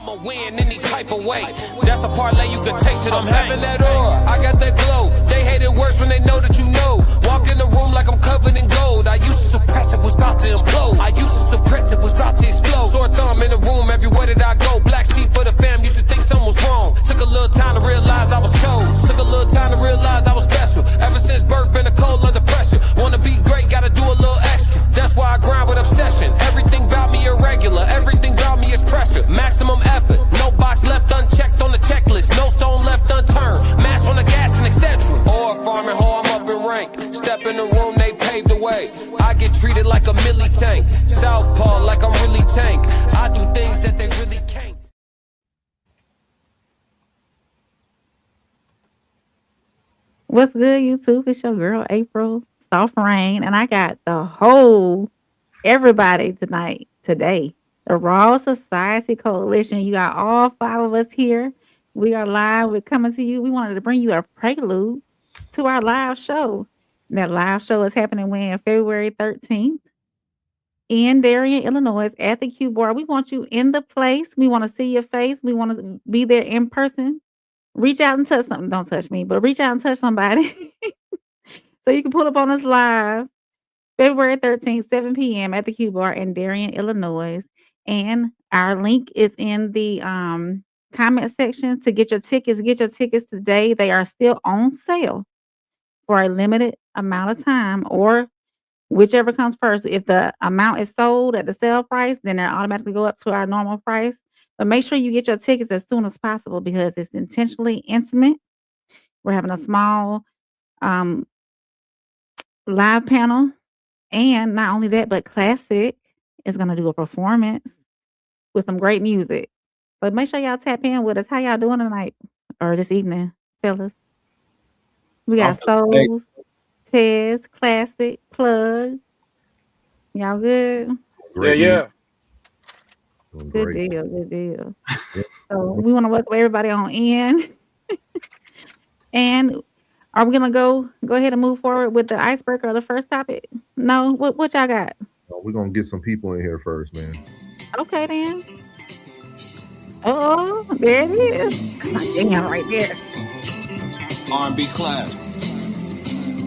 I'ma win any type of way. That's a parlay you can take to them. I'm having that aura, I got that glow. They hate it worse when they know that you know. Walk in the room like I'm covered in gold. I used to suppress it, was about to implode. I used to suppress it, was about to explode. Sore thumb in the room everywhere that I go. Black sheep for the fam, used to think something was wrong. Took a little time to realize I was chose. Took a little time to realize I was special. Ever since birth, been a cold under pressure. Wanna be great, gotta do a little extra. That's why I grind with obsession. Everything about me irregular, everything about me is pressure. Maximum effort, no box left unchecked on the checklist. No stone left unturned, mash on the gas and etc. Or farming hoe, I'm up in rank. Step in the room, they paved the way. I get treated like a milli tank. Southpaw like I'm really tank. I do things that they really can't. What's good, YouTube? It's your girl, April, Soft Rain, and I got the whole everybody today. The Raw Society Coalition. You got all 5 of us here. We are live. We're coming to you. We wanted to bring you a prelude to our live show. And that live show is happening when? February 13th in Darien, Illinois at the Q Bar. We want you in the place. We want to see your face. We want to be there in person. Reach out and touch something. Don't touch me, but reach out and touch somebody. So you can pull up on us live February 13th, 7 p.m. at the Q Bar in Darien, Illinois. And our link is in the comment section to get your tickets. Get your tickets today. They are still on sale for a limited amount of time, or whichever comes first. If the amount is sold at the sale price, then they'll automatically go up to our normal price. But make sure you get your tickets as soon as possible because it's intentionally intimate. We're having a small live panel. And not only that, but Classic is going to do a performance with some great music. So make sure y'all tap in with us. How y'all doing tonight or this evening, fellas? We got Souls, Tez, Classic, Plug. Y'all good? Yeah. Good deal. So we want to welcome everybody on in. And are we gonna go ahead and move forward with the icebreaker or the first topic? No, what y'all got? We're gonna get some people in here first, man. Okay then. Oh, there it is. That's my jam right there. R&B class.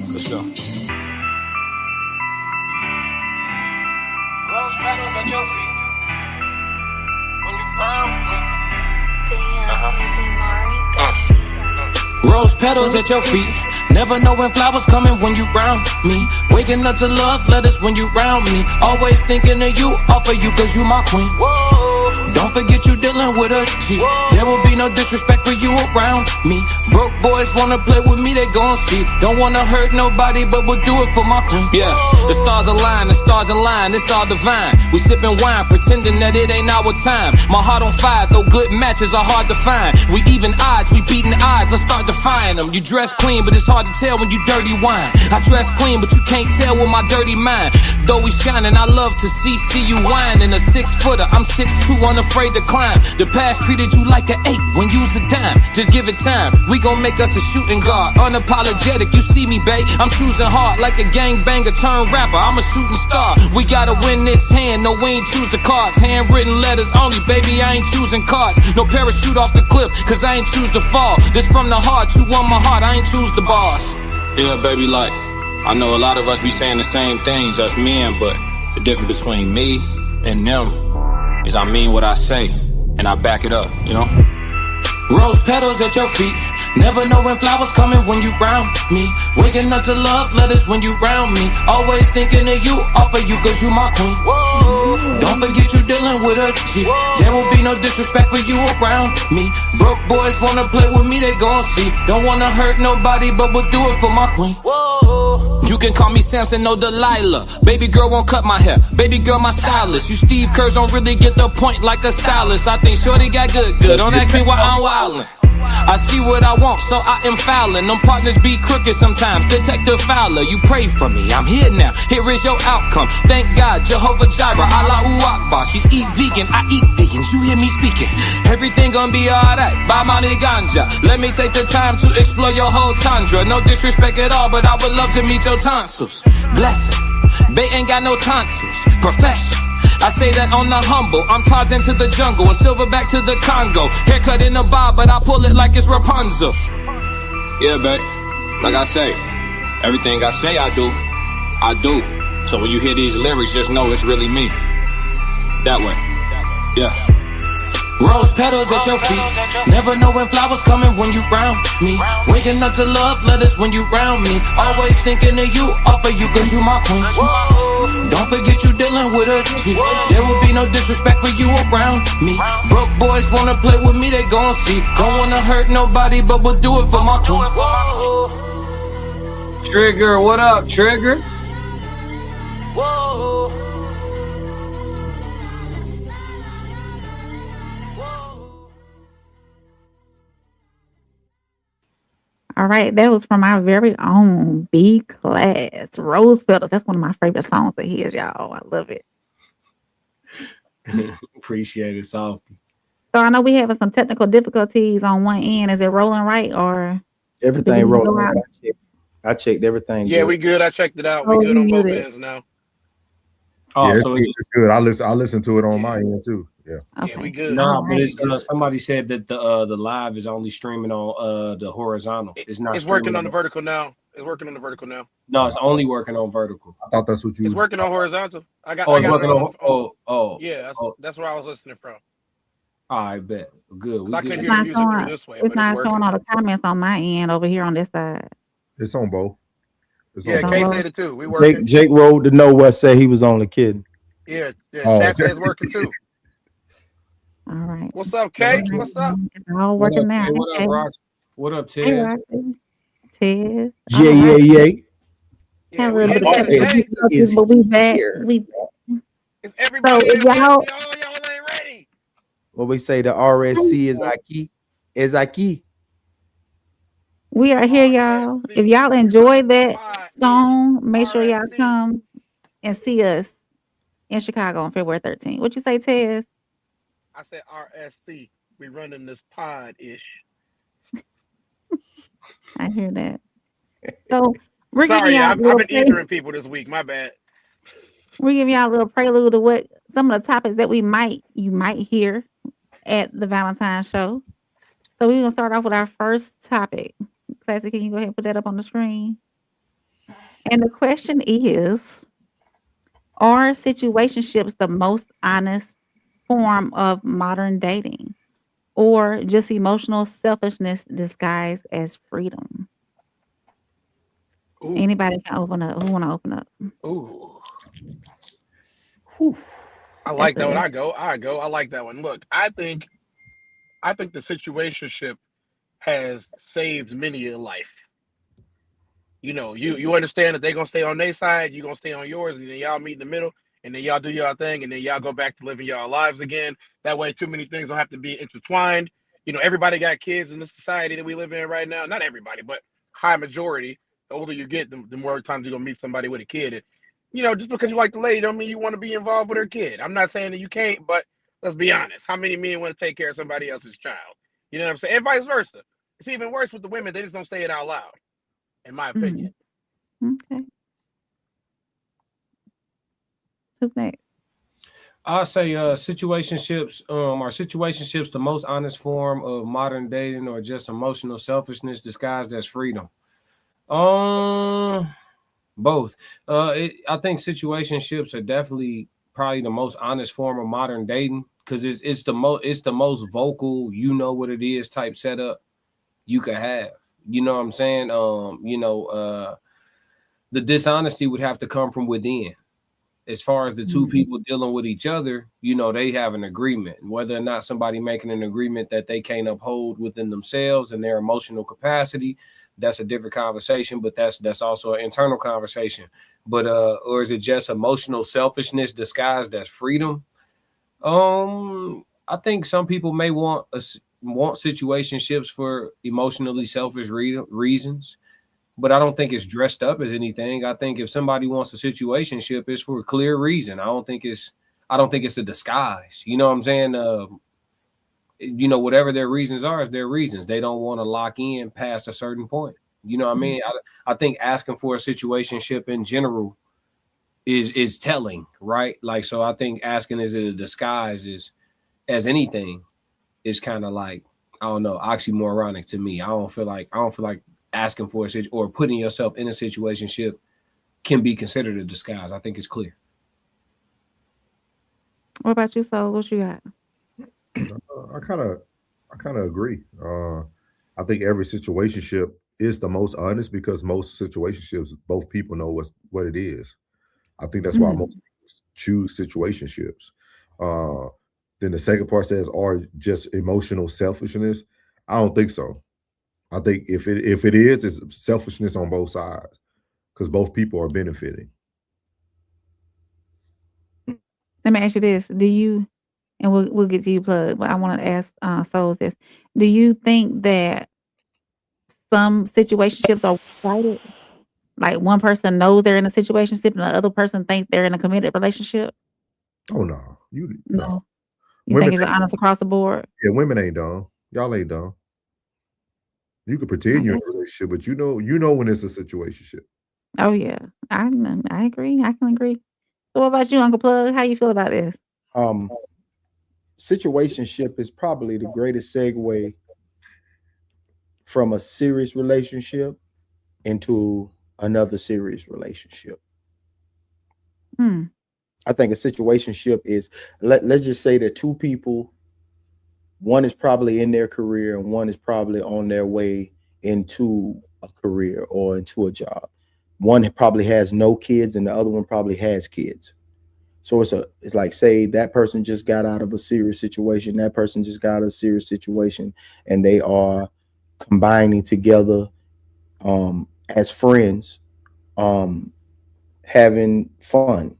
Let's go. Rose petals at your feet. When you Rose petals at your feet. Never know when flowers coming when you round me. Waking up to love letters when you round me. Always thinking of you, offer you cause you my queen. Whoa. Don't forget you dealing with a G. There will be no disrespect for you around me. Broke boys wanna play with me, they gon' see. Don't wanna hurt nobody, but we'll do it for my queen. Yeah, the stars align, it's all divine. We sipping wine, pretending that it ain't our time. My heart on fire, though good matches are hard to find. We even odds, we beating odds, let's start defying them. You dress clean, but it's hard to tell when you dirty wine. I dress clean, but you can't tell with my dirty mind. Though we shining, I love to see you whine. In a 6-footer, I'm 6'2", unafraid to climb. The past treated you like an 8 when you's a dime. Just give it time, we gon' make us a shooting guard. Unapologetic, you see me, babe. I'm choosing hard like a gangbanger turned rapper. I'm a shooting star. We gotta win this hand, no, we ain't choose the cards. Handwritten letters only, baby, I ain't choosing cards. No parachute off the cliff, cause I ain't choose to fall. This from the heart, you won my heart, I ain't choose the bars. Yeah, baby, like, I know a lot of us be saying the same things, us men, but the difference between me and them is I mean what I say, and I back it up, you know? Rose petals at your feet. Never know when flowers coming when you round me. Waking up to love letters when you round me. Always thinking of you, offer you cause you my queen. Whoa. Don't forget you dealing with a G. There will be no disrespect for you around me. Broke boys wanna play with me, they gon' see. Don't wanna hurt nobody, but we'll do it for my queen. Whoa. You can call me Samson, no Delilah. Baby girl won't cut my hair. Baby girl my stylist. You Steve Kerrs don't really get the point like a stylist. I think shorty got good. Don't ask me why I'm wildin'. I see what I want, so I am fouling. Them partners be crooked sometimes. Detective Fowler, you pray for me. I'm here now. Here is your outcome. Thank God, Jehovah Jireh, Allahu Akbar. She eat vegan, I eat vegans. You hear me speaking? Everything gonna be alright. Buy money ganja. Let me take the time to explore your whole tundra. No disrespect at all, but I would love to meet your tonsils. Blessing. They ain't got no tonsils. Profession. I say that on the humble. I'm Tarzan to the jungle, a silverback to the Congo. Haircut in a bob, but I pull it like it's Rapunzel. Yeah, babe. Like I say, everything I say I do, I do. So when you hear these lyrics, just know it's really me. That way. Yeah. Rose petals at your feet. Never know when flowers coming when you round me. Waking up to love letters when you round me. Always thinking of you, offer you cause you my queen. Don't forget you dealing with a G. There will be no disrespect for you around me. Broke boys wanna play with me, they gon' see. Don't wanna hurt nobody, but we'll do it for my queen. Trigger, what up, Trigger? Whoa. All right, that was from our very own B Class, Rose Petals. That's one of my favorite songs of his, y'all. I love it. Appreciate it, Softy. So I know we having some technical difficulties on one end. Is it rolling right or everything rolling? I checked everything. Yeah, we good. I checked it out. We good on both ends now. Oh, yeah, so it's good. I listen to it on my end too. Yeah. Okay. Yeah, we good. No, but it's, somebody said that the live is only streaming on the horizontal. It's not. It's working on the vertical now. It's working on the vertical now. No, it's only working on vertical. I thought that's what you. It's working on horizontal. I got. It's working on. Yeah, that's where I was listening from. I bet. Good. I couldn't hear the music through this way. It's not showing all the comments on my end over here on this side. It's on both. Yeah, Kay said it too. We working. Jake rolled to know what said he was only kidding. Yeah. Chat says working too. All right. What's up, Kay? What's up? It's all working now. Hey, what up, Roger? What up, Ted? Ted. Yeah. Have a little bit of technical, but we back. It's everybody. So y'all ain't ready. What we say, the RSC is aquí. Is aquí. We are here, y'all. If y'all enjoyed that song, make sure y'all come and see us in Chicago on February 13th. What you say, Tez? I said RSC. We running this pod-ish. I hear that. So we're sorry, giving I've been eating people this week. My bad. We're giving y'all a little prelude to what some of the topics that you might hear at the Valentine show. So we're gonna start off with our first topic. Classic, can you go ahead and put that up on the screen? And the question is, are situationships the most honest form of modern dating, or just emotional selfishness disguised as freedom? Ooh. Anybody can open up. Who want to open up? Ooh. I like that one. I go. I like that one. Look, I think the situationship has saved many a life. You know, you understand that they're gonna stay on their side, you're gonna stay on yours, and then y'all meet in the middle, and then y'all do y'all thing, and then y'all go back to living y'all lives again. That way, too many things don't have to be intertwined. You know, everybody got kids in the society that we live in right now. Not everybody, but high majority. The older you get, the more times you're gonna meet somebody with a kid. And, you know, just because you like the lady don't mean you want to be involved with her kid. I'm not saying that you can't, but let's be honest. How many men want to take care of somebody else's child? You know what I'm saying? And vice versa. It's even worse with the women. They just don't say it out loud, in my opinion. Okay. Who's next? I'll say situationships are situationships the most honest form of modern dating, or just emotional selfishness disguised as freedom? Both. I think situationships are definitely probably the most honest form of modern dating, because it's the most vocal, you know what it is type setup you could have. You know what I'm saying? The dishonesty would have to come from within. As far as the two people dealing with each other, you know, they have an agreement. Whether or not somebody making an agreement that they can't uphold within themselves and their emotional capacity, that's a different conversation, but that's also an internal conversation. But or is it just emotional selfishness disguised as freedom? I think some people may want situationships for emotionally selfish reasons, but I don't think it's dressed up as anything. I think if somebody wants a situationship, it's for a clear reason. I don't think it's a disguise. You know what I'm saying? You know, whatever their reasons are, is their reasons. They don't want to lock in past a certain point. You know what I mean? I think asking for a situationship in general is telling, right? Like, so I think asking is it a disguise is as anything is kind of like, I don't know, oxymoronic to me. I don't feel like asking for a situation or putting yourself in a situationship can be considered a disguise. I think it's clear. What about you, Soul? What you got? I kind of agree. I think every situationship is the most honest because most situationships, both people know what it is. I think that's why most people choose situationships. Then the second part says, are just emotional selfishness. I don't think so. I think if it is, it's selfishness on both sides because both people are benefiting. Let me ask you this: do you? And we'll get to you, Plug. But I want to ask Souls this: do you think that some situationships are one-sided? Like one person knows they're in a situationship and the other person thinks they're in a committed relationship? Oh no, No. You Women think it's honest across the board? Yeah, women ain't dumb. Y'all ain't dumb. You can pretend you're in a relationship, but you know when it's a situationship. Oh yeah, I agree. I can agree. So what about you, Uncle Plug? How you feel about this? Situationship is probably the greatest segue from a serious relationship into another serious relationship. I think a situationship is, let's just say that two people, one is probably in their career and one is probably on their way into a career or into a job. One probably has no kids and the other one probably has kids. So it's like, say that person just got out of a serious situation, that person just got out of a serious situation, and they are combining together as friends, having fun,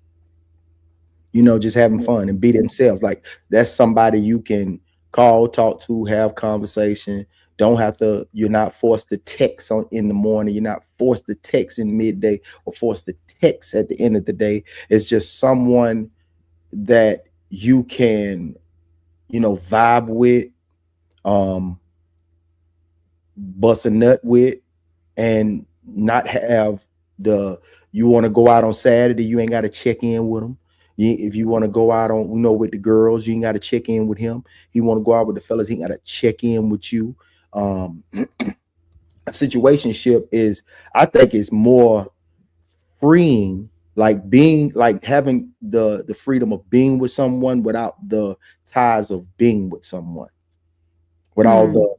just having fun and be themselves. Like, that's somebody you can call, talk to, have conversation. You're not forced to text in the morning. You're not forced to text in midday or forced to text at the end of the day. It's just someone that you can, vibe with, bust a nut with, and not have you want to go out on Saturday, you ain't got to check in with them. If you want to go out with the girls, you ain't got to check in with him. He want to go out with the fellas, he got to check in with you. A situationship I think is more freeing, like having the freedom of being with someone without the ties of being with someone, with all the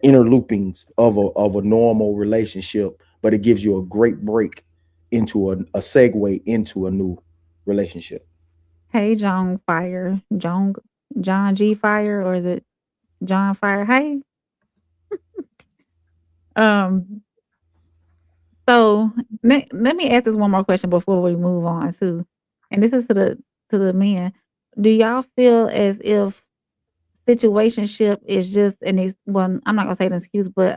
inner loopings of a normal relationship, but it gives you a great break into a segue into a new relationship. Hey, John G Fire, or is it John Fire? Hey. So let me ask this one more question before we move on too. And this is to the men. Do y'all feel as if situationship is just I'm not gonna say an excuse, but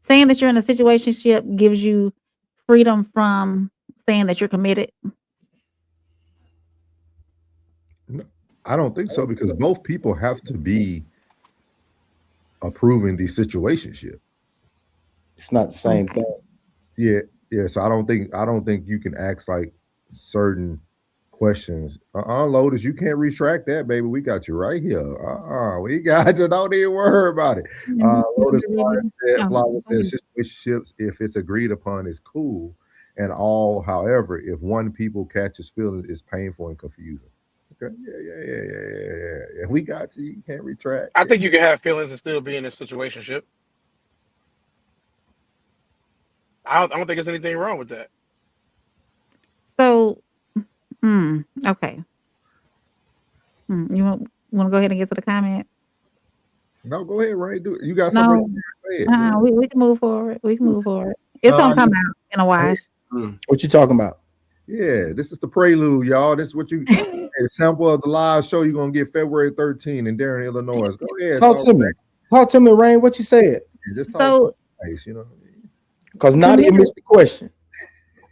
saying that you're in a situationship gives you freedom from saying that you're committed? No, I don't think so because both people have to be approving the situationship. It's not the same thing. Yeah. So I don't think you can ask like certain questions. Lotus, you can't retract that, baby. We got you right here. We got you. Don't even worry about it. Lotus Flower says situationships, if it's agreed upon, is cool and all. However, if one people catches feelings, it's painful and confusing. Okay. Yeah. We got you. You can't retract. I think you can have feelings and still be in a situationship. I don't think there's anything wrong with that. So, okay. You want to go ahead and get to the comment? No, go ahead, Ray. Do it. You got something? No, we can move forward. It's gonna come out in a wash. What you talking about? Yeah, this is the Prelude, y'all. This is what you a sample of the live show you're gonna get February 13 in Darren, Illinois. Go ahead. Talk to me, Rain. What you said? Just talk nice, Because Nadia missed the question.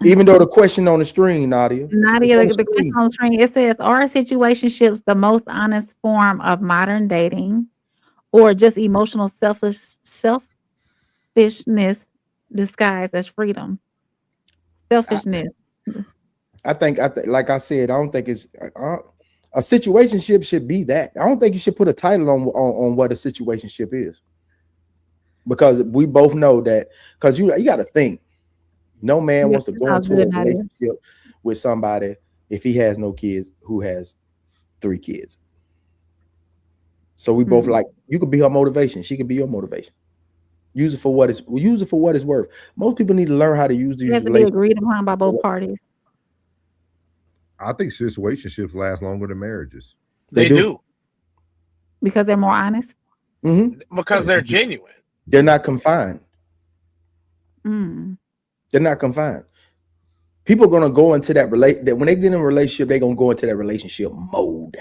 Even though the question on the screen, Nadia, the question on the screen, it says, are situationships the most honest form of modern dating, or just emotional selfishness disguised as freedom. Selfishness. I think, like I said, I don't think it's a situationship should be that. I don't think you should put a title on what a situationship is, because we both know that. Because you got to think, no man wants to go into a relationship with somebody if he has no kids who has 3 kids. So we both like, you could be her motivation, she could be your motivation. Use it for what it's worth. Most people need to learn how to use these relationships. Be agreed upon by both parties. I think situationships last longer than marriages. They do. Because they're more honest. Because they're genuine. They're not confined. They're not confined. People are gonna go into that when they get in a relationship, they're gonna go into that relationship mode.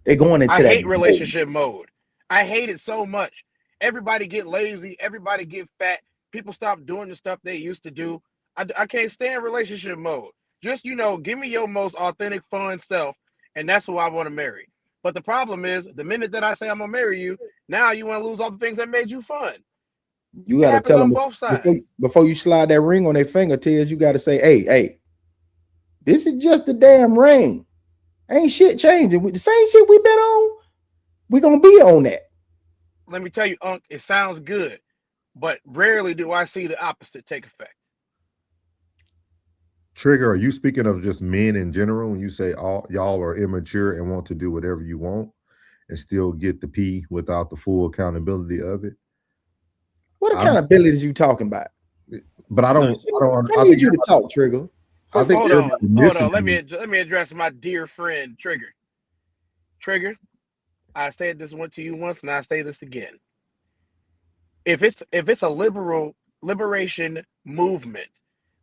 They're going into that. I hate relationship mode. I hate it so much. Everybody get lazy. Everybody get fat. People stop doing the stuff they used to do. I can't stand relationship mode. Just, give me your most authentic, fun self, and that's who I want to marry. But the problem is, the minute that I say I'm gonna marry you, now you want to lose all the things that made you fun. You got to tell them before you slide that ring on their finger, Tiz, you got to say, hey, this is just the damn ring. Ain't shit changing. With the same shit we've been on, we're going to be on that. Let me tell you, Unc, it sounds good, but rarely do I see the opposite take effect. Trigger, are you speaking of just men in general when you say y'all are immature and want to do whatever you want and still get the P without the full accountability of it? What accountability is you talking about? But I need you to talk, Trigger. Hold on. Let me address my dear friend Trigger. Trigger, I said this one to you once, and I say this again. If it's a liberation movement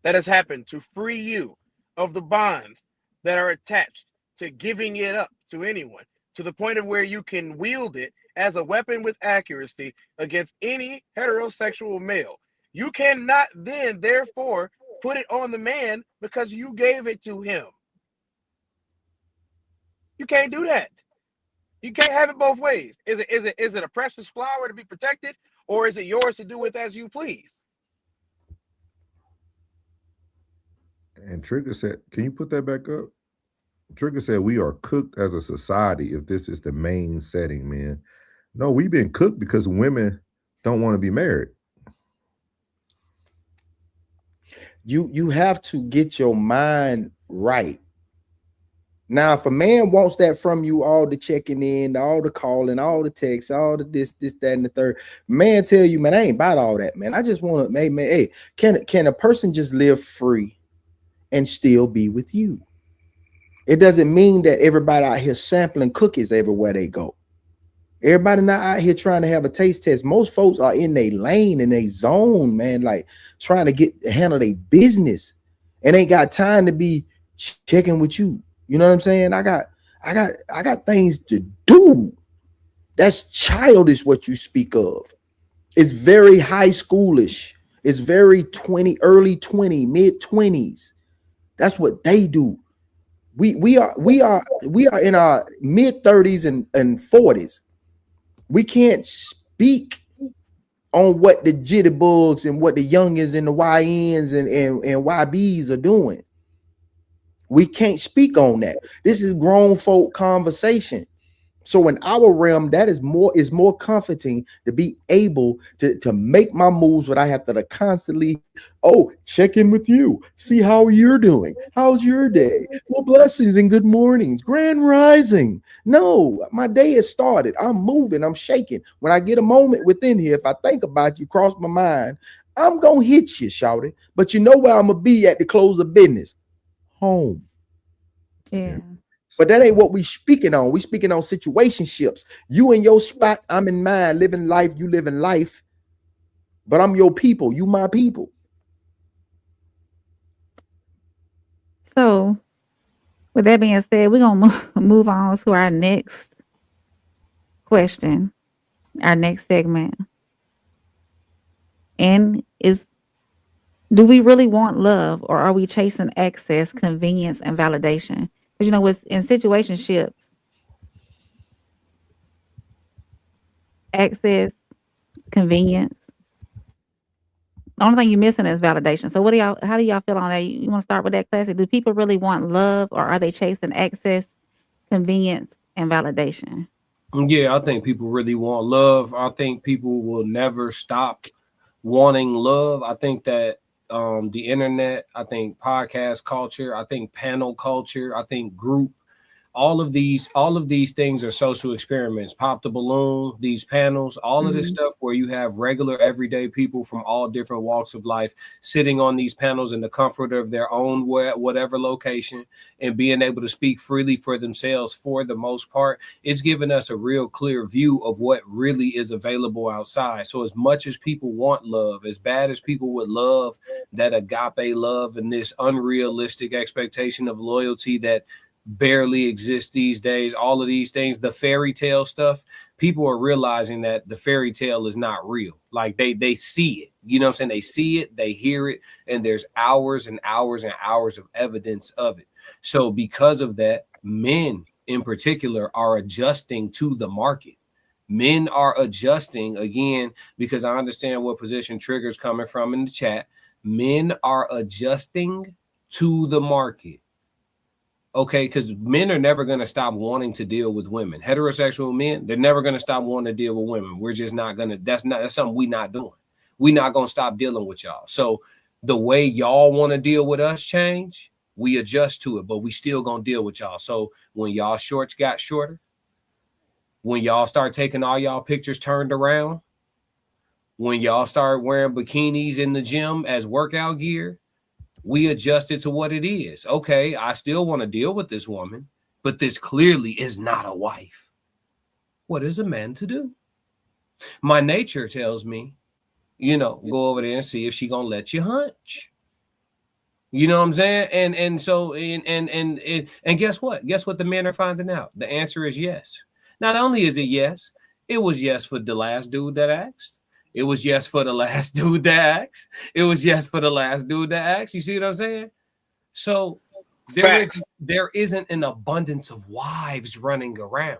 that has happened to free you of the bonds that are attached to giving it up to anyone, to the point of where you can wield it as a weapon with accuracy against any heterosexual male, you cannot then, therefore, put it on the man because you gave it to him. You can't do that. You can't have it both ways. Is it a precious flower to be protected, or is it yours to do with as you please? And Trigger said, can you put that back up? Trigger said, we are cooked as a society if this is the main setting, man. No, we've been cooked because women don't want to be married. You have to get your mind right. Now, if a man wants that from you, all the checking in, all the calling, all the texts, all the this, that, and the third, man tell you, man, I ain't about all that, man. I just want to, hey, can a person just live free and still be with you? It doesn't mean that everybody out here sampling cookies everywhere they go. Everybody not out here trying to have a taste test. Most folks are in their lane, in their zone, man, like trying to handle their business and ain't got time to be checking with you. You know what I'm saying? I got things to do. That's childish what you speak of. It's very high schoolish. It's very early 20, mid 20s. That's what they do. We are in our mid 30s and 40s. We can't speak on what the jitterbugs and what the youngins and the YNs and YBs are doing. We can't speak on that. This is grown folk conversation. So in our realm, that is more comforting to be able to make my moves without having to constantly, check in with you, see how you're doing. How's your day? Well, blessings and good mornings, grand rising. No, my day has started. I'm moving, I'm shaking. When I get a moment within here, if I think about you, cross my mind, I'm gonna hit you, shouty. But you know where I'm gonna be at the close of business? Home. Yeah. But that ain't what we speaking on. We speaking on situationships. You in your spot, I'm in mine, living life, you living life. But I'm your people, you my people. So, with that being said, we're going to move on to our next question, our next segment. And do we really want love, or are we chasing access, convenience, and validation? Because, with in situationships, access, convenience, The only thing you're missing is validation. So how do y'all feel on that? You want to start with that, classic? Do people really want love, or are they chasing access, convenience, and validation? Yeah, I think people really want love. I think people will never stop wanting love. I think that the internet, I think podcast culture, I think panel culture, I think group, all of these things are social experiments. Pop the balloon, these panels, all of this Mhm. stuff where you have regular everyday people from all different walks of life sitting on these panels in the comfort of their own whatever location and being able to speak freely for themselves. For the most part, it's given us a real clear view of what really is available outside. So as much as people want love, as bad as people would love that agape love and this unrealistic expectation of loyalty that barely exist these days, all of these things, the fairy tale stuff, people are realizing that the fairy tale is not real. Like they see it, you know what I'm saying? They see it, they hear it, and there's hours and hours and hours of evidence of it. So because of that, men in particular are adjusting to the market. Men are adjusting again, because I understand what position Trigger's coming from in the chat. Men are adjusting to the market. Okay, because men are never going to stop wanting to deal with women. Heterosexual men, they're never going to stop wanting to deal with women. We're just not going to. That's something we're not doing. We're not going to stop dealing with y'all. So the way y'all want to deal with us change, we adjust to it, but we still going to deal with y'all. So when y'all shorts got shorter, when y'all start taking all y'all pictures turned around, when y'all start wearing bikinis in the gym as workout gear, we adjusted to what it is. Okay, I still want to deal with this woman, but this clearly is not a wife. What is a man to do? My nature tells me, go over there and see if she gonna let you hunch. You know what I'm saying? And guess what? Guess what the men are finding out? The answer is yes. Not only is it yes, it was yes for the last dude that asked. It was yes for the last dude that asked. It was yes for the last dude that asked. You see what I'm saying? So Facts. there isn't an abundance of wives running around.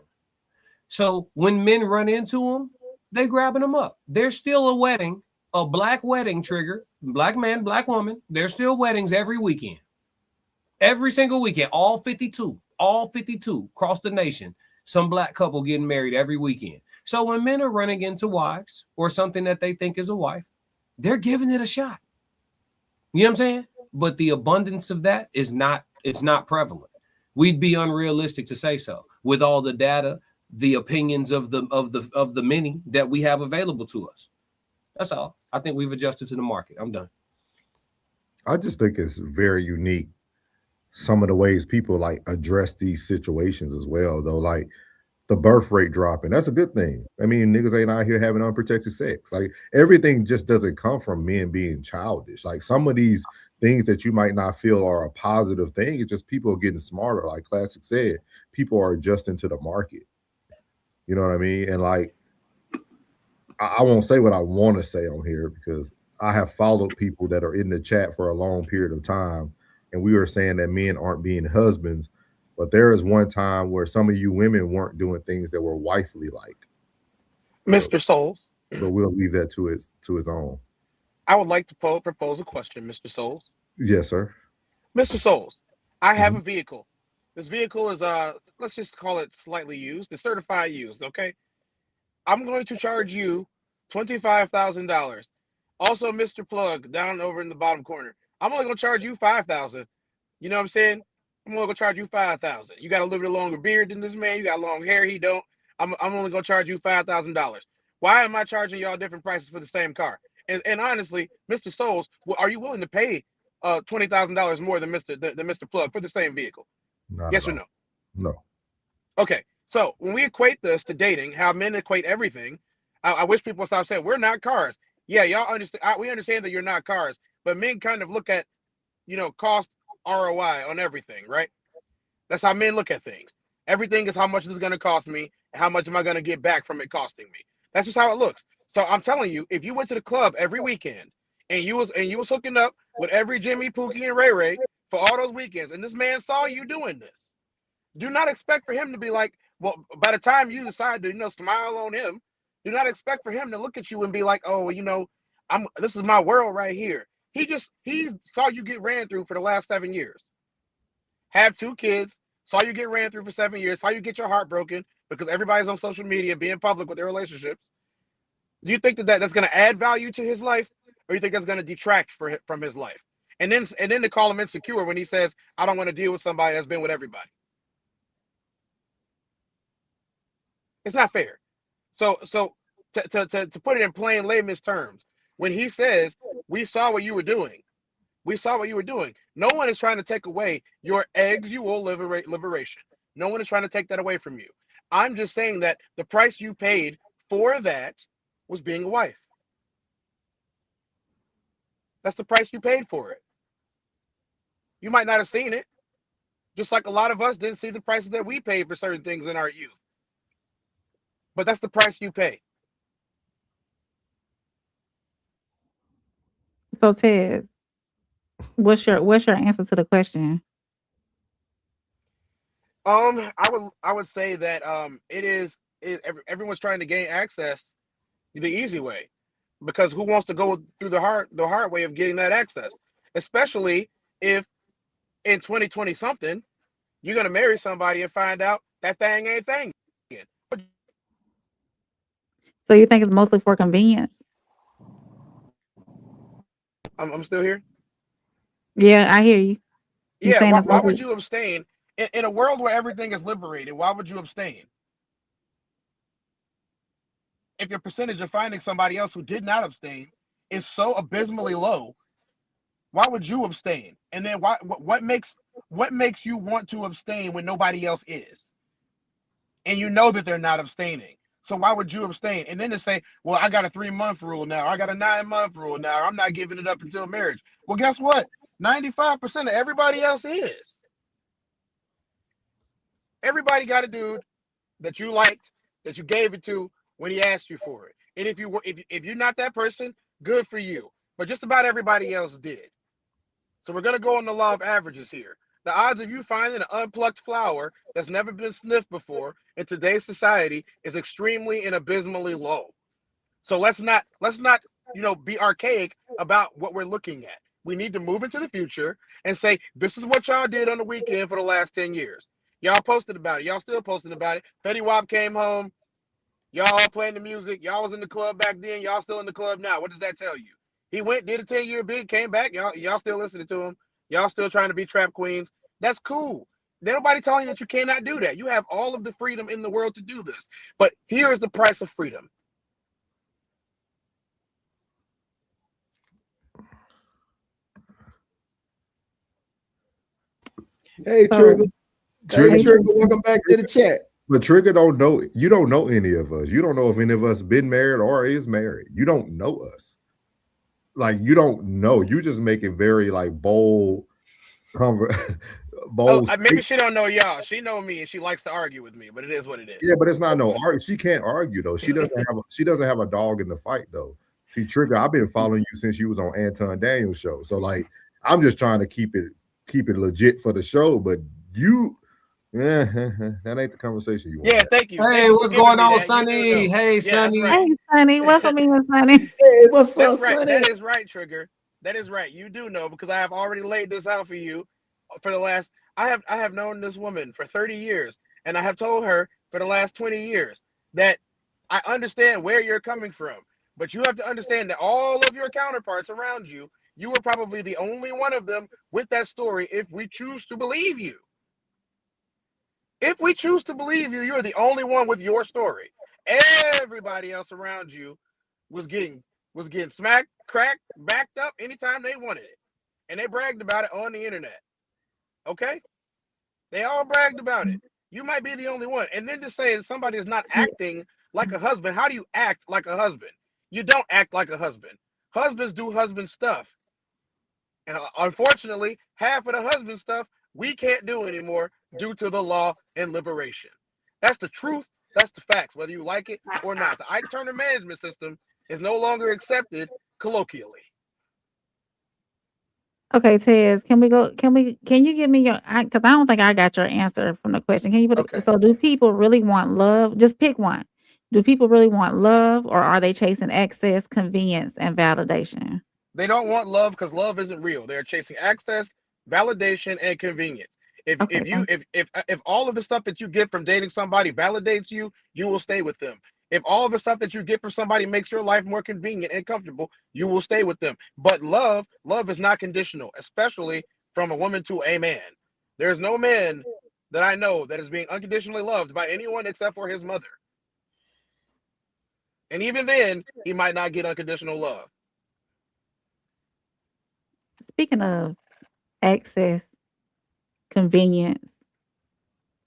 So when men run into them, they grabbing them up. There's still a black wedding trigger, black man, black woman. There's still weddings every weekend, every single weekend, all 52 across the nation. Some black couple getting married every weekend. So when men are running into wives or something that they think is a wife, they're giving it a shot. You know what I'm saying? But the abundance of that it's not prevalent. We'd be unrealistic to say so with all the data, the opinions of the many that we have available to us. That's all. I think we've adjusted to the market. I'm done. I just think it's very unique some of the ways people like address these situations as well, though. Like the birth rate dropping, that's a good thing. I mean, niggas ain't out here having unprotected sex. Like everything just doesn't come from men being childish. Like some of these things that you might not feel are a positive thing, it's just people are getting smarter. Like Classic said, people are adjusting to the market. You know what I mean? And like I won't say what I want to say on here because I have followed people that are in the chat for a long period of time, and we were saying that men aren't being husbands, but there is one time where some of you women weren't doing things that were wifely like. But, Mr. Souls, but we'll leave that to his own. I would like to propose a question, Mr. Souls. Yes, sir. Mr. Souls, I have Mhm. a vehicle. This vehicle is let's just call it slightly used. It's certified used, okay? I'm going to charge you $25,000. Also, Mr. Plug, down over in the bottom corner. I'm only gonna charge you 5,000. You know what I'm saying? I'm only gonna charge you 5,000. You got a little bit longer beard than this man. You got long hair. He don't. I'm only gonna charge you $5,000. Why am I charging y'all different prices for the same car? And honestly, Mr. Souls, are you willing to pay $20,000 more than Mr. Plug for the same vehicle? Not at Yes or all. no? No. Okay. So when we equate this to dating, how men equate everything, I wish people would stop saying we're not cars. Yeah, y'all understand. We understand that you're not cars, but men kind of look at cost ROI on everything, right? That's how men look at things. Everything is how much this is going to cost me, and how much am I going to get back from it costing me. That's just how it looks. So I'm telling you, if you went to the club every weekend and you was hooking up with every Jimmy, Pookie, and Ray Ray for all those weekends, and this man saw you doing this, do not expect for him to be like, well, by the time you decide to smile on him, do not expect for him to look at you and be like, oh, This is my world right here. He saw you get ran through for the last 7 years. Have 2 kids, saw you get ran through for 7 years, saw you get your heart broken because everybody's on social media being public with their relationships. Do you think that's going to add value to his life, or you think that's going to detract from his life? And then to call him insecure when he says, "I don't want to deal with somebody that's been with everybody." It's not fair. So to put it in plain layman's terms, when he says, "We saw what you were doing," we saw what you were doing. No one is trying to take away your exual liberation. No one is trying to take that away from you. I'm just saying that the price you paid for that was being a wife. That's the price you paid for it. You might not have seen it, just like a lot of us didn't see the prices that we paid for certain things in our youth. But that's the price you pay. So Ted, what's your answer to the question? I would say that everyone's trying to gain access the easy way, because who wants to go through the hard way of getting that access, especially if in 2020 something you're gonna marry somebody and find out that thing ain't thing. So you think it's mostly for convenience? I'm still here. Yeah, I hear you. You Yeah, saying it's why would mostly you abstain in a world where everything is liberated? Why would you abstain if your percentage of finding somebody else who did not abstain is so abysmally low? Why would you abstain? And then what makes you want to abstain when nobody else is, and you know that they're not abstaining? So why would you abstain? And then to say, well, I got a 3-month rule now, I got a 9-month rule now, I'm not giving it up until marriage. Well, guess what? 95% of everybody else is. Everybody got a dude that you liked, that you gave it to when he asked you for it. And if you're not that person, good for you. But just about everybody else did. So we're going to go on the law of averages here. The odds of you finding an unplucked flower that's never been sniffed before in today's society is extremely and abysmally low. So let's not be archaic about what we're looking at. We need to move into the future and say, this is what y'all did on the weekend for the last 10 years. Y'all posted about it. Y'all still posting about it. Fetty Wap came home. Y'all all playing the music. Y'all was in the club back then. Y'all still in the club now. What does that tell you? He went, did a 10-year bid, came back. Y'all still listening to him. Y'all still trying to be trap queens. That's cool. There's nobody telling you that you cannot do that. You have all of the freedom in the world to do this. But here is the price of freedom. Hey, Trigger. Hey, Trigger, welcome back to the chat. But Trigger don't know. You don't know any of us. You don't know if any of us been married or is married. You don't know us. Like, you don't know. You just make it very like bold. bold. Maybe she don't know y'all. She know me and she likes to argue with me. But it is what it is. Yeah, but it's not no argue. She can't argue though. She doesn't have a dog in the fight though. See, Trigger, I've been following you since you was on Anton Daniels' show. So like, I'm just trying to keep it legit for the show. But you. Yeah, that ain't the conversation you want. Yeah, thank you. Hey, what's going on, Sonny? Hey, Sonny. Right. Hey, Sonny. Welcome in, Sonny. Hey, what's up, right. Sonny? That is right, Trigger. That is right. You do know, because I have already laid this out for you for the last. I have known this woman for 30 years, and I have told her for the last 20 years that I understand where you're coming from, but you have to understand that all of your counterparts around you, you were probably the only one of them with that story. If we choose to believe you. If we choose to believe you, you're the only one with your story. Everybody else around you was getting smacked, cracked, backed up anytime they wanted it. And they bragged about it on the internet. Okay? They all bragged about it. You might be the only one. And then to say somebody is not acting like a husband, how do you act like a husband? You don't act like a husband. Husbands do husband stuff. And unfortunately, half of the husband stuff we can't do anymore due to the law and liberation. That's the truth. That's the facts, whether you like it or not. The Ike Turner management system is no longer accepted colloquially. Okay, Tez, can you give me your, because I don't think I got your answer from the question. Can you put Okay. So do people really want love? Just pick one. Do people really want love, or are they chasing access, convenience, and validation? They don't want love because love isn't real. They're chasing access, validation, and convenience. If Okay, if you if all of the stuff that you get from dating somebody validates you, you will stay with them. If all of the stuff that you get from somebody makes your life more convenient and comfortable, you will stay with them. But love is not conditional, especially from a woman to a man. There's no man that I know that is being unconditionally loved by anyone except for his mother. And even then, he might not get unconditional love. speaking of access, convenience,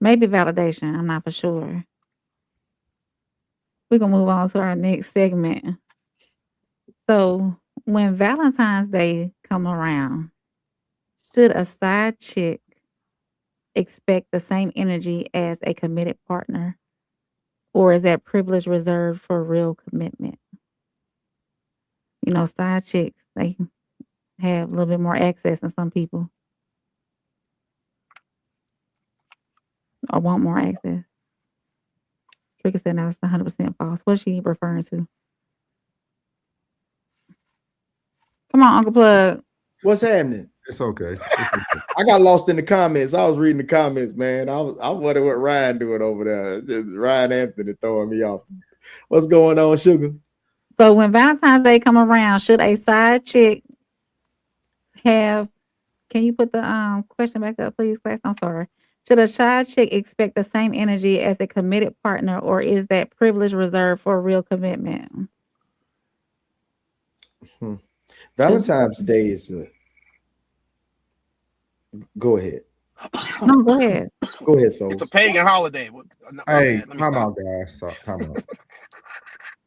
maybe validation, I'm not for sure. We're gonna move on to our next segment. So when Valentine's Day come around, should a side chick expect the same energy as a committed partner, or is that privilege reserved for real commitment? You know, side chicks, they have a little bit more access than some people, or want more access. Trigger said that's 100% false. What's she referring to? Come on, Uncle Plug. What's happening? It's okay. I got lost in the comments. I was reading the comments, man. I wonder what Ryan doing over there. Just Ryan Anthony throwing me off. What's going on, Sugar? So when Valentine's Day come around, should a side chick have? Can you put the question back up, please, class? I'm sorry. Should a side chick expect the same energy as a committed partner, or is that privilege reserved for real commitment? Valentine's Day is a. Go ahead. No, go ahead. Go ahead, so It's a pagan holiday. Hey, time out, guys. Time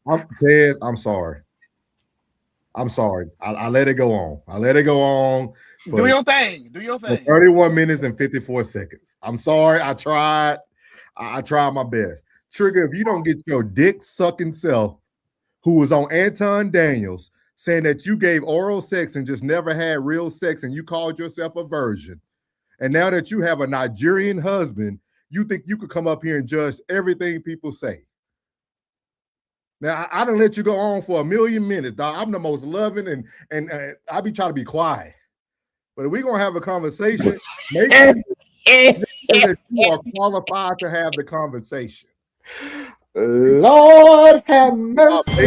out. Tez, I'm sorry. I'm sorry. I let it go on. I let it go on. Do your thing. Do your thing. 31 minutes and 54 seconds. I'm sorry. I tried. I tried my best. Trigger, if you don't get your dick sucking self, who was on Anton Daniels, saying that you gave oral sex and just never had real sex, and you called yourself a virgin, and now that you have a Nigerian husband, you think you could come up here and judge everything people say. Now, I done let you go on for a million minutes, dog. I'm the most loving, and I be trying to be quiet. But if we're going to have a conversation, make sure that you are qualified to have the conversation. Lord have mercy.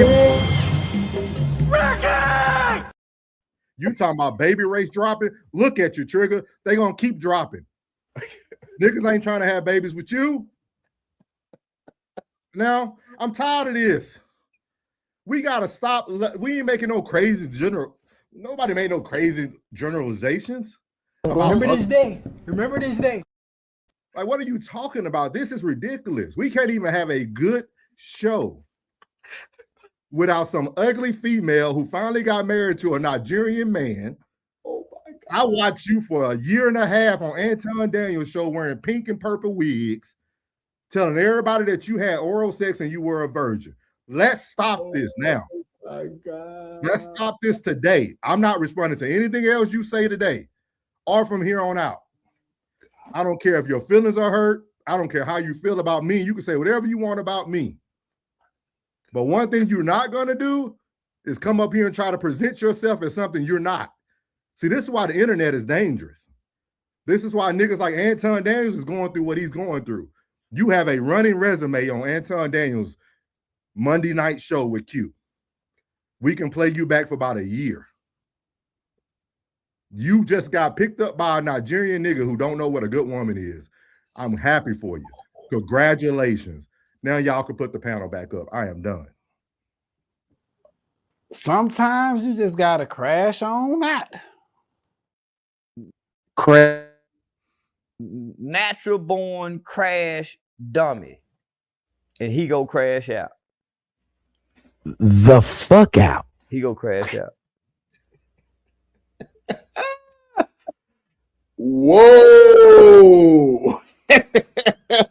You talking about baby race dropping? Look at you, Trigger. They going to keep dropping. Niggas ain't trying to have babies with you. Now, I'm tired of this. We got to stop. We ain't making no crazy nobody made no crazy generalizations. Remember this day. Remember this day. Like, what are you talking about? This is ridiculous. We can't even have a good show without some ugly female who finally got married to a Nigerian man. Oh my God. I watched you for a year and a half on Anton Daniels' show wearing pink and purple wigs, telling everybody that you had oral sex and you were a virgin. Let's stop this now. My God. Let's stop this today. I'm not responding to anything else you say today or from here on out. I don't care if your feelings are hurt. I don't care how you feel about me. You can say whatever you want about me. But one thing you're not going to do is come up here and try to present yourself as something you're not. See, this is why the internet is dangerous. This is why niggas like Anton Daniels is going through what he's going through. You have a running resume on Anton Daniels' Monday night show with Q. We can play you back for about a year. You just got picked up by a Nigerian nigga who don't know what a good woman is. I'm happy for you. Congratulations. Now y'all can put the panel back up. I am done. Sometimes you just gotta crash on that. Natural born crash dummy. And he go crash out. The fuck out. He go crash out. Whoa.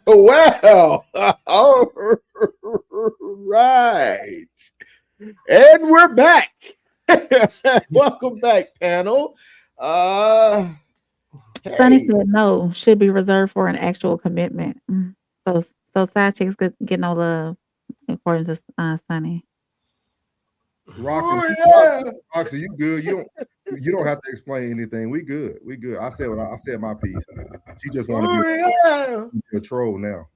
Well, all right. And we're back. Welcome back, panel. Sonny said no, should be reserved for an actual commitment. So side chicks get no love. according to Sunny. Roxy, you good? You don't have to explain anything. We good. We good. I said I said my piece. She just want to be a troll now.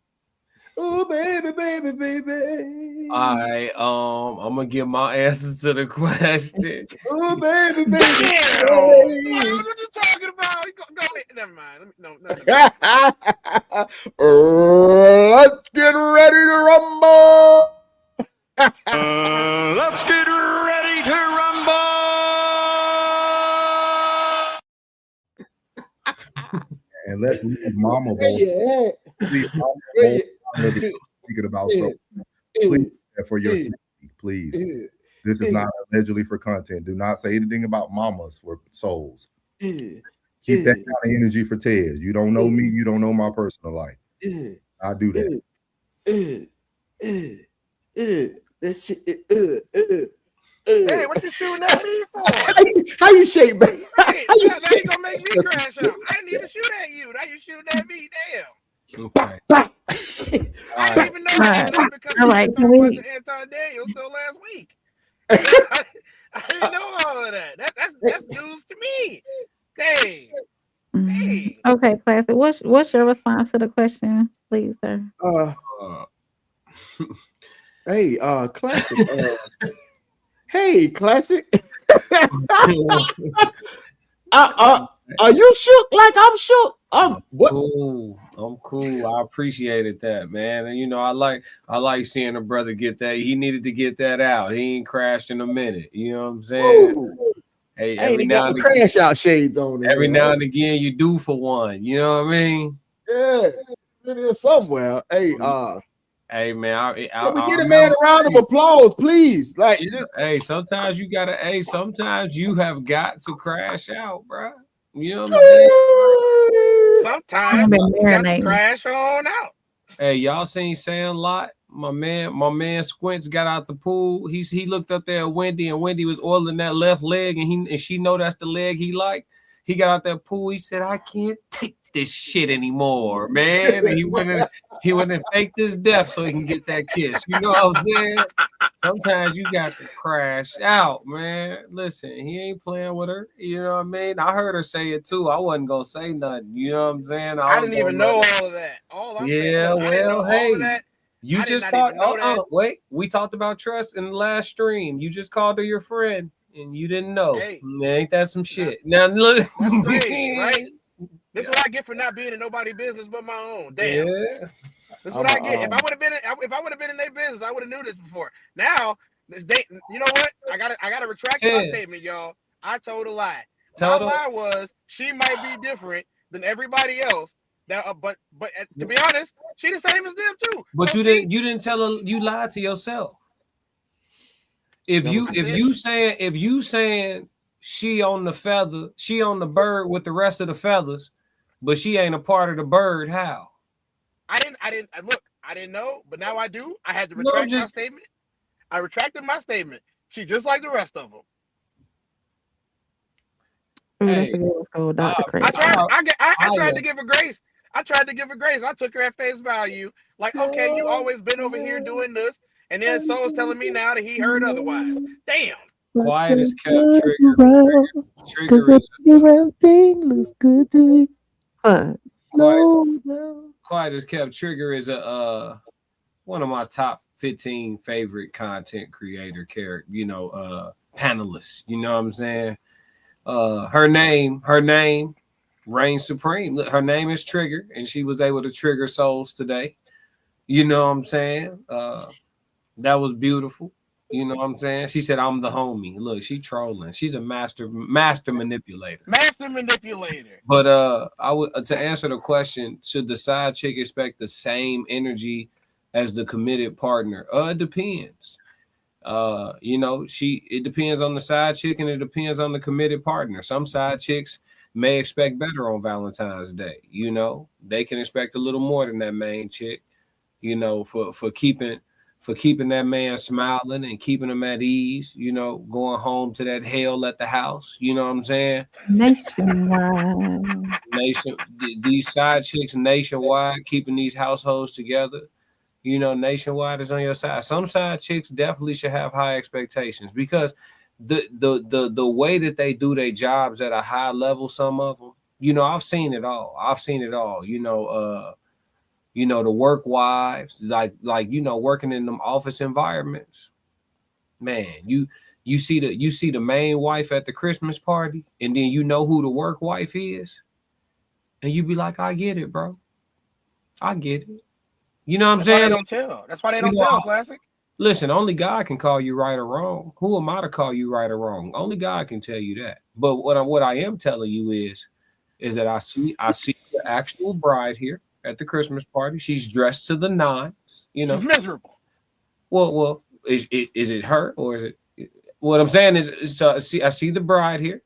Oh baby, baby, baby. All right, I'm gonna give my answer to the question. Oh baby, baby. What you talking about? Go ahead. Never mind. No. Let's get ready to rumble. Let's get ready to rumble. And let's leave Mama Boy. Speaking about so, please for your safety, please. This is not allegedly for content. Do not say anything about mamas for souls. Keep that kind of energy for Ted. You don't know me. You don't know my personal life. I do that. That shit. Hey, what you shooting at me for? How you shake, baby? Hey, now you gonna make me crash out. I didn't even shoot at you. Now you shooting at me. Damn. Okay. I didn't even know that because All right, can we- Anton Daniels till last week. I didn't know all of that. That's news to me. Dang. Dang. Okay, Classic. What's your response to the question, please, sir? Hey, Classic. Hey, Classic. Are you shook like I'm shook? What? Cool. I'm cool. I appreciated that, man. And you know, I like seeing a brother get that. He needed to get that out. He ain't crashed in a minute. You know what I'm saying? Ooh. Hey, Hey, every they now got and the again, crash out shades on. every now and again, you do for one. You know what I mean? Yeah, it is somewhere. Hey, Hey, man. let me get a man a round of applause, please. Like, Hey, sometimes you gotta. Hey, sometimes you have got to crash out, bro. You know what I'm saying? Sometimes you got to crash on out. Hey, y'all seen Sandlot? My man Squints got out the pool. He looked up there at Wendy, and Wendy was oiling that left leg, and she know that's the leg he liked. He got out that pool. He said, "I can't take this shit anymore, man." And he went and faked his death so he can get that kiss. You know what I'm saying? Sometimes you got to crash out, man. Listen, he ain't playing with her. You know what I mean? I heard her say it too. I wasn't gonna say nothing. You know what I'm saying? I didn't even know all of that. All I'm saying, well, hey. You just talked. Wait, we talked about trust in the last stream. You just called her your friend, and you didn't know. Hey, ain't that some shit? Now look, that's crazy, right? This is what I get for not being in nobody's business but my own. Damn. Yeah. This is what I get. If I would have been in their business, I would have knew this before. Now, you know what? I gotta retract my statement, y'all. I told a lie. My lie was she might be different than everybody else. But to be honest, she the same as them too. But you didn't tell her. You lied to yourself. If you saying she on the feather, she on the bird with the rest of the feathers, but she ain't a part of the bird. How? I didn't know, but now I do. I had to retract my statement. I retracted my statement. She just like the rest of them. That's a good one, Dr. Craig. I tried to give her grace. I took her at face value. Like, okay, you always been over here doing this, and then Soul's telling me now that he heard otherwise. Damn. Quiet as kept. Trigger is thing looks good to me. Quiet as kept. Trigger is one of my top 15 favorite content creator panelists. You know what I'm saying? Her name reigns supreme. Her name is Trigger, and she was able to trigger souls today. You know what I'm saying? That was beautiful. You know what I'm saying? She said, "I'm the homie." Look, she trolling. She's a master manipulator. But I would to answer the question: should the side chick expect the same energy as the committed partner? It depends. It depends on the side chick and it depends on the committed partner. Some side chicks may expect better on Valentine's Day. You know, they can expect a little more than that main chick. You know, for keeping that man smiling and keeping him at ease, you know, going home to that hell at the house. You know what I'm saying? Nationwide. These side chicks nationwide, keeping these households together. nationwide is on your side. Some side chicks definitely should have high expectations because the way that they do their jobs at a high level, some of them, I've seen it all. The work wives, like working in them office environments. Man, you see the main wife at the Christmas party, and then you know who the work wife is, and you be like, I get it, bro. I get it. You know what I'm That's saying? why they don't tell. That's why they don't tell, Classic. Listen, only God can call you right or wrong. Who am I to call you right or wrong? Only God can tell you that. But what I am telling you is that I see the actual bride here at the Christmas party. She's dressed to the nines. She's miserable. Well, is it her or is it? What I'm saying is I see the bride here,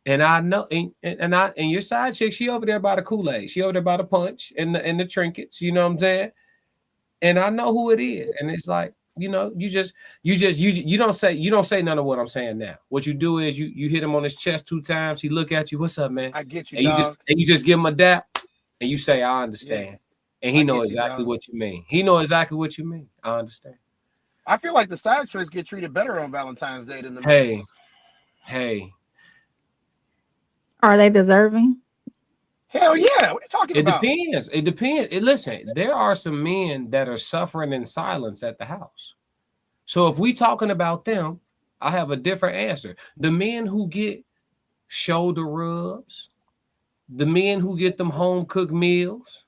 and I know, and your side chick, she over there by the Kool-Aid, she over there by the punch and the trinkets. You know what I'm saying? And I know who it is, and it's like, you don't say none of what I'm saying now. What you do is you hit him on his chest 2 times. He look at you. What's up, man? I get you, and you just give him a dap, and you say, I understand. Yeah. And he know exactly what you mean. He know exactly what you mean. I understand. I feel like the side chicks get treated better on Valentine's Day than the Hey. Are they deserving? Hell yeah. What are you talking about? It depends. Listen, there are some men that are suffering in silence at the house. So if we talking about them, I have a different answer. The men who get shoulder rubs, the men who get them home cooked meals,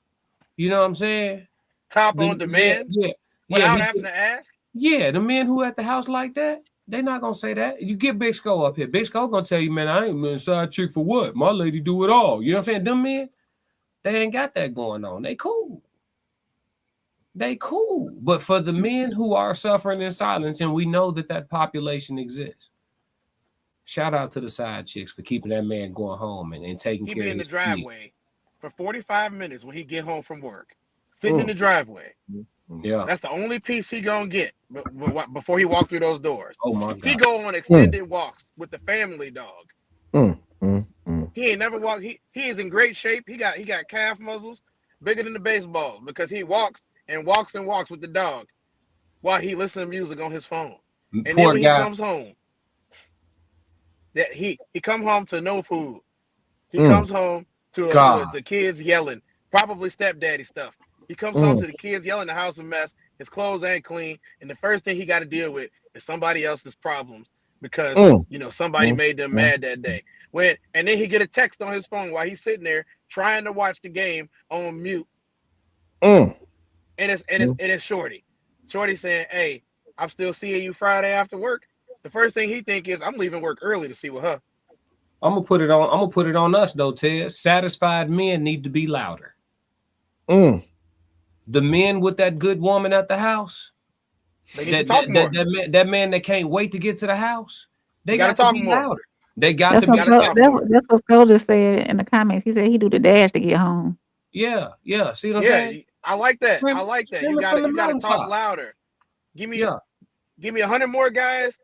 you know what I'm saying? Top on demand? Yeah. Without having to ask? Yeah, the men who at the house like that, they're not gonna say that. You get Big Skull up here. Big Skull gonna tell you, man, I ain't been a side chick for what? My lady do it all. You know what I'm saying? Them men, they ain't got that going on. They cool. But for the men who are suffering in silence, and we know that population exists, shout out to the side chicks for keeping that man going home and taking care of his He be in the driveway for 45 minutes when he get home from work, sitting in the driveway. Yeah, that's the only piece he gonna get before he walk through those doors. Oh my God! He go on extended walks with the family dog. He ain't never walked. He is in great shape. He got calf muscles bigger than the baseball because he walks and walks and walks with the dog while he listens to music on his phone. And then when he comes home, that he come home to no food. He comes home to the kids yelling, probably stepdaddy stuff. He comes home to the kids yelling, the house a mess, his clothes ain't clean, and the first thing he got to deal with is somebody else's problems because somebody made them mad that day. And then he get a text on his phone while he's sitting there trying to watch the game on mute. And it's Shorty. Shorty saying, "Hey, I'm still seeing you Friday after work." The first thing he think is, "I'm leaving work early to see with her." I'm gonna put it on us though, Ted. Satisfied men need to be louder. The men with that good woman at the house, that man that can't wait to get to the house, they got to be louder. They got to be louder. That's what Skull just said in the comments. He said he do the dash to get home. Yeah. See what I'm saying? I like that. You gotta talk louder. Give me 100 more guys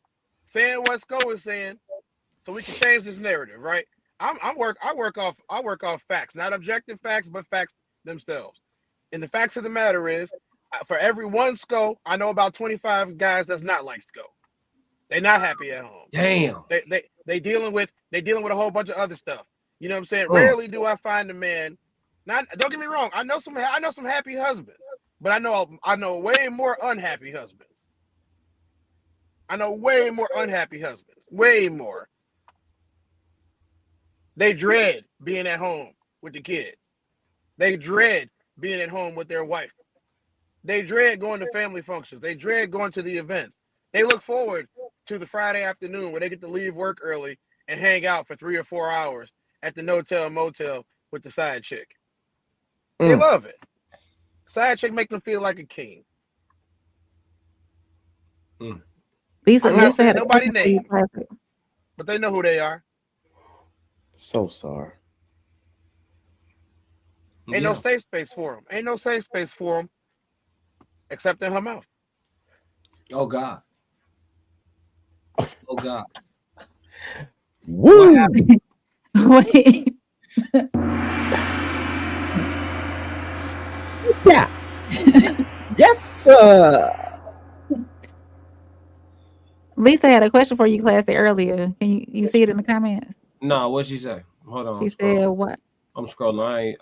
saying what Skull is saying, so we can change this narrative, right? I work off facts, not objective facts, but facts themselves. And the facts of the matter is, for every one Skull, I know about 25 guys that's not like Skull. They're not happy at home. Damn. They dealing with a whole bunch of other stuff. You know what I'm saying? Rarely do I find a man. Don't get me wrong. I know some happy husbands, but I know way more unhappy husbands. Way more. They dread being at home with the kids. They dread being at home with their wife. They dread going to family functions. They dread going to the events. They look forward to the Friday afternoon where they get to leave work early and hang out for 3 or 4 hours at the no-tell motel with the side chick. They love it. Side chick make them feel like a king. Lisa had nobody named, but they know who they are. So sorry. Ain't no safe space for them. Ain't no safe space for them except in her mouth. Oh God. Oh God. Woo! Wait. Yeah. Yes, sir. Lisa had a question for you, classy, earlier. Can you see it in the comments? No, what'd she say? Hold on. She said what? I'm scrolling. I ain't.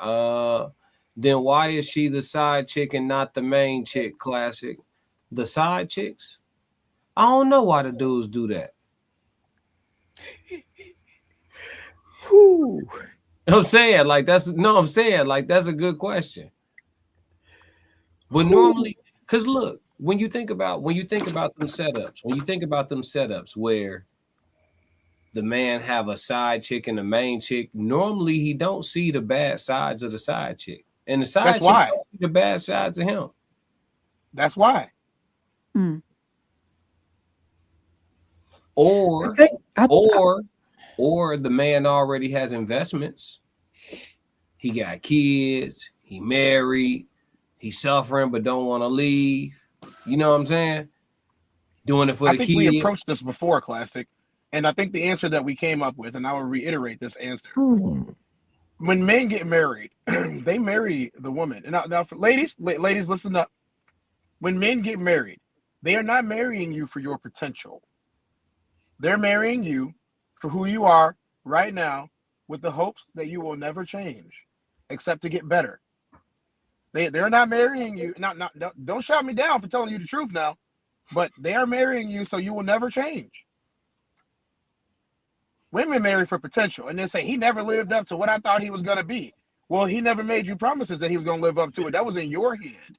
Then why is she the side chick and not the main chick? Classic. The side chicks? I don't know why the dudes do that. Whew. I'm saying that's a good question. But normally, because look, when you think about them setups where the man have a side chick and the main chick, normally he don't see the bad sides of the side chick. And the side chick don't see the bad sides of him. That's why. Or the man already has investments. He got kids, he married, he's suffering but don't want to leave. You know what I'm saying? Doing it for the kids. I think we approached this before, Classic. And I think the answer that we came up with, and I will reiterate this answer. When men get married, they marry the woman. And now for ladies, listen up. When men get married, they are not marrying you for your potential. They're marrying you for who you are right now with the hopes that you will never change except to get better. They're not marrying you. Now, don't shout me down for telling you the truth now, but they are marrying you so you will never change. Women marry for potential and then say, he never lived up to what I thought he was going to be. Well, he never made you promises that he was going to live up to it. That was in your head.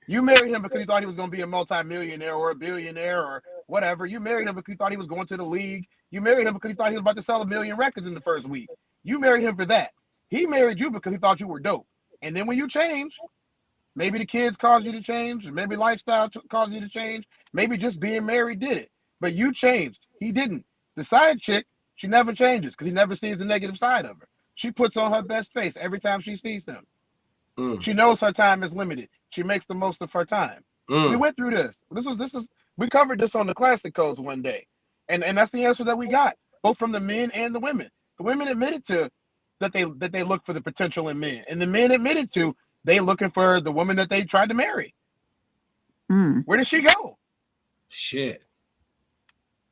You married him because you thought he was going to be a multimillionaire or a billionaire or whatever. You married him because you thought he was going to the league. You married him because you thought he was about to sell 1 million records in the first week. You married him for that. He married you because he thought you were dope. And then when you change, maybe the kids caused you to change, maybe lifestyle caused you to change, maybe just being married did it. But you changed. He didn't. The side chick, she never changes because he never sees the negative side of her. She puts on her best face every time she sees him. She knows her time is limited. She makes the most of her time. We went through this. We covered this on the Classic Codes one day. And that's the answer that we got, both from the men and the women. The women admitted to that they look for the potential in men. And the men admitted to they looking for the woman that they tried to marry. Where did she go? Shit.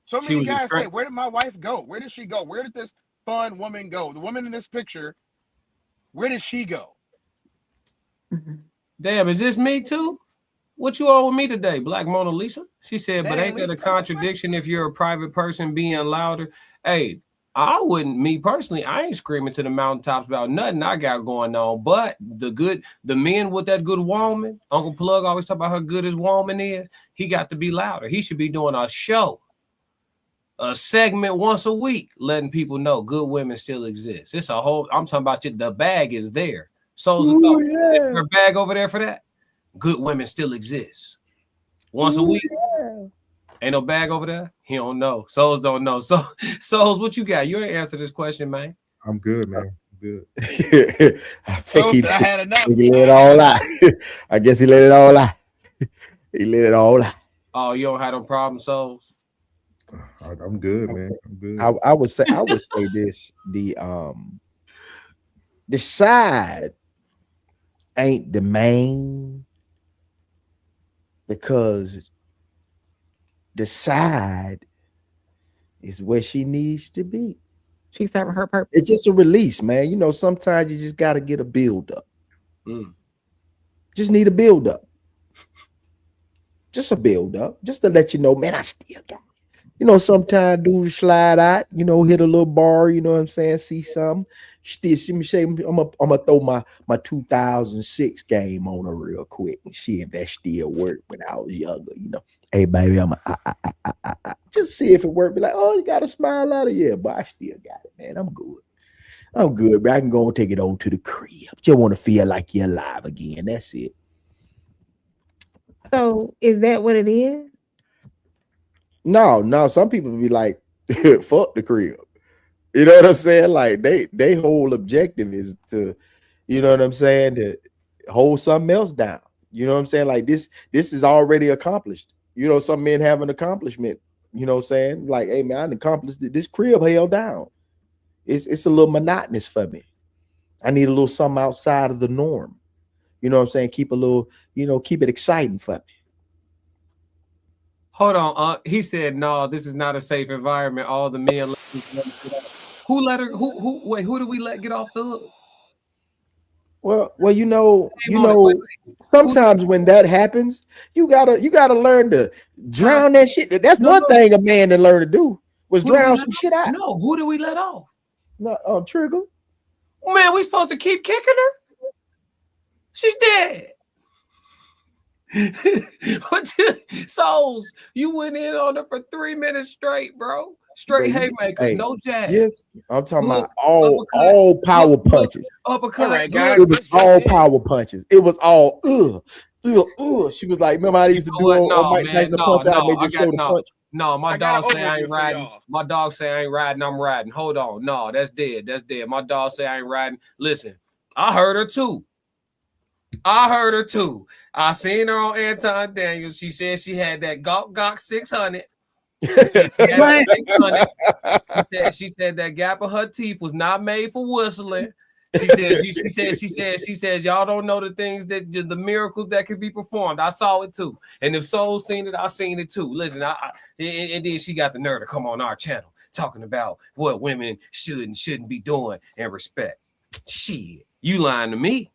So many guys say, where did my wife go? Where did she go? Where did this fun woman go? The woman in this picture, where did she go? Damn, is this me too? What you on with me today, Black Mona Lisa? She said, but ain't that a contradiction if you're a private person being louder? Hey, I wouldn't, me personally, I ain't screaming to the mountaintops about nothing I got going on. But the men with that good woman, Uncle Plug always talk about how good his woman is. He got to be louder. He should be doing a show, a segment once a week, letting people know good women still exist. It's a whole, I'm talking about the bag is there. Souls of thought. Is there a bag over there for that? Good women still exist. Once a week. Ain't no bag over there? He don't know. Souls don't know. So Souls, what you got? You ain't answer this question, man. I'm good, man. I'm good. I think I had enough. He let it all out. I guess he let it all out. He let it all out. Oh, you don't have no problem, Souls? I'm good, man. I'm good. I would say this: the side ain't the main, because the side is where she needs to be. She's serving her purpose. It's just a release, man. You know, sometimes you just got to get a build up. Just need a build up. Just a build up, just to let you know, man, I still got it. You know, sometimes dudes slide out, you know, hit a little bar, you know what I'm saying, see something. Still, see me say, I'm gonna throw my 2006 game on her real quick and see if that still worked when I was younger, you know. Hey, baby, just see if it worked. Be like, oh, you got a smile out of here, but I still got it, man. I'm good. I'm good, but I can go and take it on to the crib. Just want to feel like you're alive again. That's it. So is that what it is? No. Some people be like, fuck the crib. You know what I'm saying? Like they whole objective is to, you know what I'm saying, to hold something else down. You know what I'm saying? Like this is already accomplished. You know, some men have an accomplishment. You know what I'm saying? Like, hey man, I accomplished it. This crib held down. It's a little monotonous for me. I need a little something outside of the norm. You know what I'm saying? Keep a little, keep it exciting for me. Hold on, he said, no, this is not a safe environment. All the men who let her who do we let get off the hook? Well, sometimes when that happens, you gotta learn to drown that shit. That's one thing a man to learn to do was drown some shit out. No, who do we let off? No, Trigger. Man, we supposed to keep kicking her? She's dead. Souls, you went in on her for 3 minutes straight, bro. Straight haymakers, no jabs. Yeah, I'm talking about all power punches. Uppercut. All right, guys. It was all power punches. It was all She was like, remember how I used to do on Mike Tyson punch out? They just throw the punch. No, my dog say I ain't riding. My dog say I ain't riding. I'm riding. Hold on. No, that's dead. That's dead. My dog say I ain't riding. Listen, I heard her too. I seen her on Anton Daniels. She said she had that Gawk 600. She said that gap of her teeth was not made for whistling. She said y'all don't know the things that the miracles that could be performed. I saw it too. And if Soul seen it, I seen it too. Listen, and then she got the nerve to come on our channel talking about what women should and shouldn't be doing and respect. Shit, you lying to me.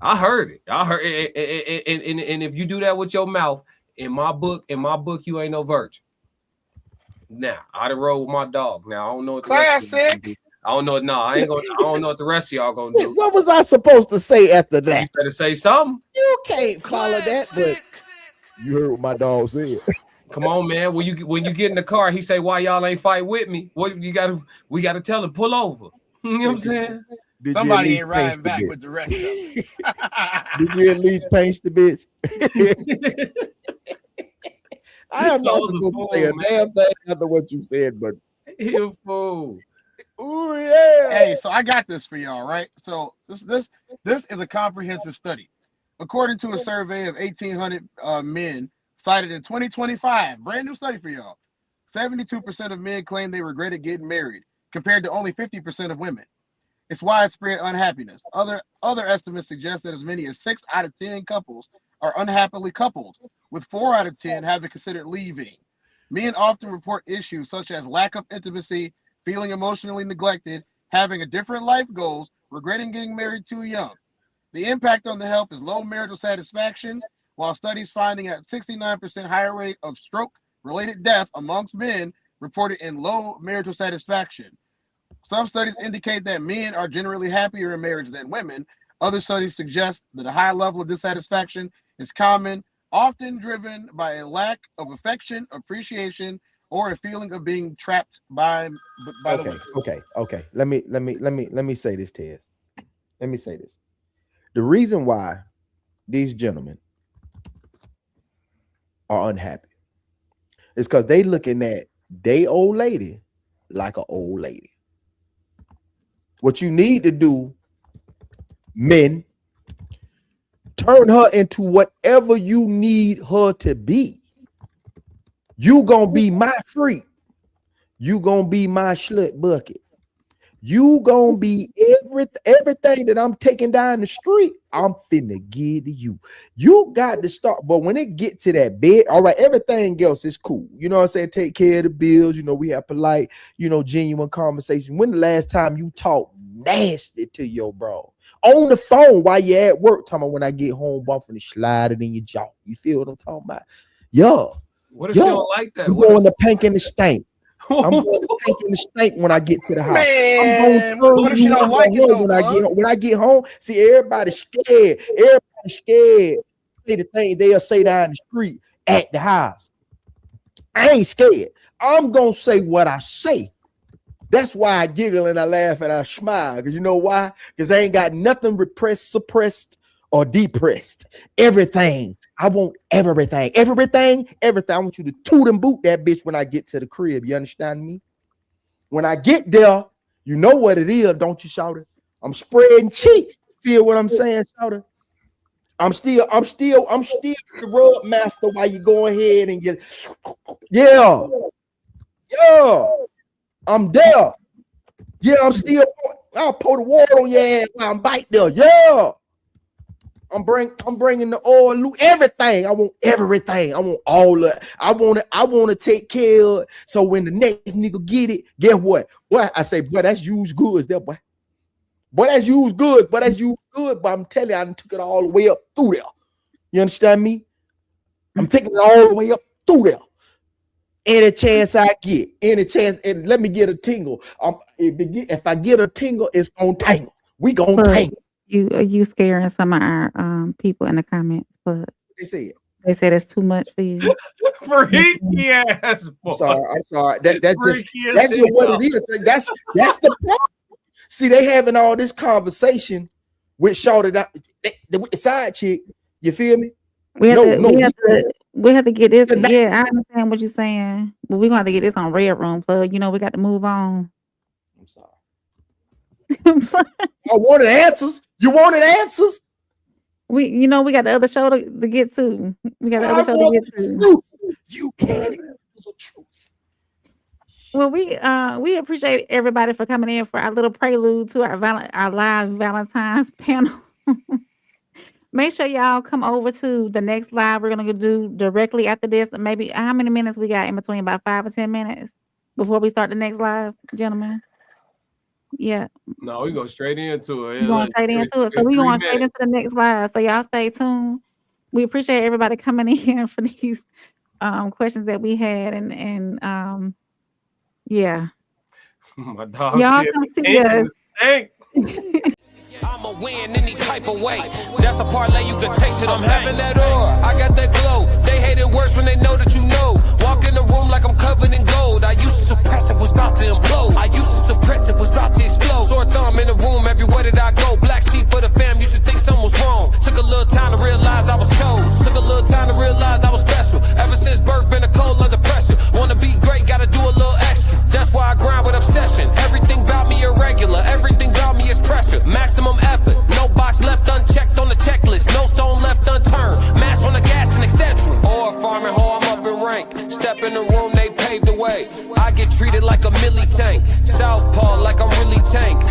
I heard it. And if you do that with your mouth, in my book, you ain't no virgin. Now, I done rode with my dog. Now I don't know what the rest of you do. I don't know. No, I don't know what the rest of y'all gonna do. What was I supposed to say after that? You better say something. You can't follow that, but you heard what my dog said. Come on, man. When you get in the car, he say, "Why y'all ain't fight with me?" We gotta tell him, pull over. You know what I'm saying? Somebody ain't riding back with the rest of them. Did you at least pinch the bitch? I am not supposed to say a damn thing after what you said, but you fool. Ooh, yeah. Hey, so I got this for y'all, right? So this is a comprehensive study. According to a survey of 1,800 men cited in 2025, brand new study for y'all. 72% of men claim they regretted getting married, compared to only 50% of women. It's widespread unhappiness. Other estimates suggest that as many as 6 out of 10 couples are unhappily coupled, with 4 out of 10 having considered leaving. Men often report issues such as lack of intimacy, feeling emotionally neglected, having a different life goals, regretting getting married too young. The impact on the health is low marital satisfaction, while studies finding a 69% higher rate of stroke-related death amongst men reported in low marital satisfaction. Some studies indicate that men are generally happier in marriage than women. Other studies suggest that a high level of dissatisfaction is common, often driven by a lack of affection, appreciation, or a feeling of being trapped by the women. Okay. Let me say this, Tez. Let me say this. The reason why these gentlemen are unhappy is because they looking at they old lady like an old lady. What you need to do, men, turn her into whatever you need her to be. You gonna be my freak. You gonna be my slut bucket. You gonna be everything that I'm taking down the street. I'm finna give to you. You got to start, but when it get to that bed, all right, everything else is cool. You know what I'm saying? Take care of the bills. You know, we have polite, genuine conversation. When the last time you talked nasty to your bro on the phone while you at work? Talking about when I get home, I'm finna slide it in your jaw. You feel what I'm talking about? Yeah. What if she don't like that? I'm going to pank in the stank. I'm going to pank in the stank when I get to the house. Man, I'm going to turn you when I get home. See, everybody's scared. Everybody's scared. Say the thing they'll say down the street at the house. I ain't scared. I'm going to say what I say. That's why I giggle and I laugh and I smile. Because you know why? Because I ain't got nothing repressed, suppressed, or depressed. Everything. I want everything. Everything. I want you to toot and boot that bitch when I get to the crib. You understand me? When I get there, you know what it is, don't you, Shouter? I'm spreading cheeks. Feel what I'm saying, Shouter? I'm still the rub master while you go ahead and get. Yeah. I'm there. Yeah, I'll pour the water on your ass while I'm bite there. Yeah. I'm bringing the oil, everything. I want everything. I want all of it. I want to take care of it. So when the next nigga get it, guess what? Boy, I say, boy, that's used goods there, boy. Boy, that's used goods. But I'm telling you, I took it all the way up through there. You understand me? I'm taking it all the way up through there. Any chance I get, and let me get a tingle. If I get a tingle, it's on tangle. We gonna tangle. You scaring some of our people in the comments, but They said it's too much for you. Freaky ass boy. I'm sorry. That's just what it is. That's the problem. See, they having all this conversation with shorted out with the side chick. You feel me? We have to get this. Yeah, I understand what you're saying, but we're gonna have to get this on Red Room Plug. You know, we got to move on. I'm sorry. I wanted answers. You wanted answers? We got the other show to get to. We got the other show to get to. You can't handle the truth. Well, we appreciate everybody for coming in for our little prelude to our live Valentine's panel. Make sure y'all come over to the next live we're gonna do directly after this. Maybe how many minutes we got in between? About 5 or 10 minutes before we start the next live, gentlemen. Yeah. No, we go straight into it. We're going straight into it. So we're going straight into the next live. So y'all stay tuned. We appreciate everybody coming in for these questions that we had and yeah. My dog y'all come see us. I'ma win any type of way. That's a parlay you can take to them. I'm having that aura, I got that glow. They hate it worse when they know that you know. Walk in the room like I'm covered in gold. I used to suppress it, was about to implode. I used to suppress it, was about to explode. Sore thumb in the room everywhere that I go. Black sheep for the fam, used to think something was wrong. Took a little time to realize I was chose. Took a little time to realize I was special. Ever since birth, been a cold under pressure. Wanna be great, gotta do a little extra. That's why I grind with obsession. Everything about me irregular, everything about me is pressure. Maximum effort, no box left unchecked on the checklist, no stone left unturned, mash on the gas and etc. Or farming hoe, I'm up in rank. Step in the room, they paved the way. I get treated like a milli tank, southpaw like I'm really tank.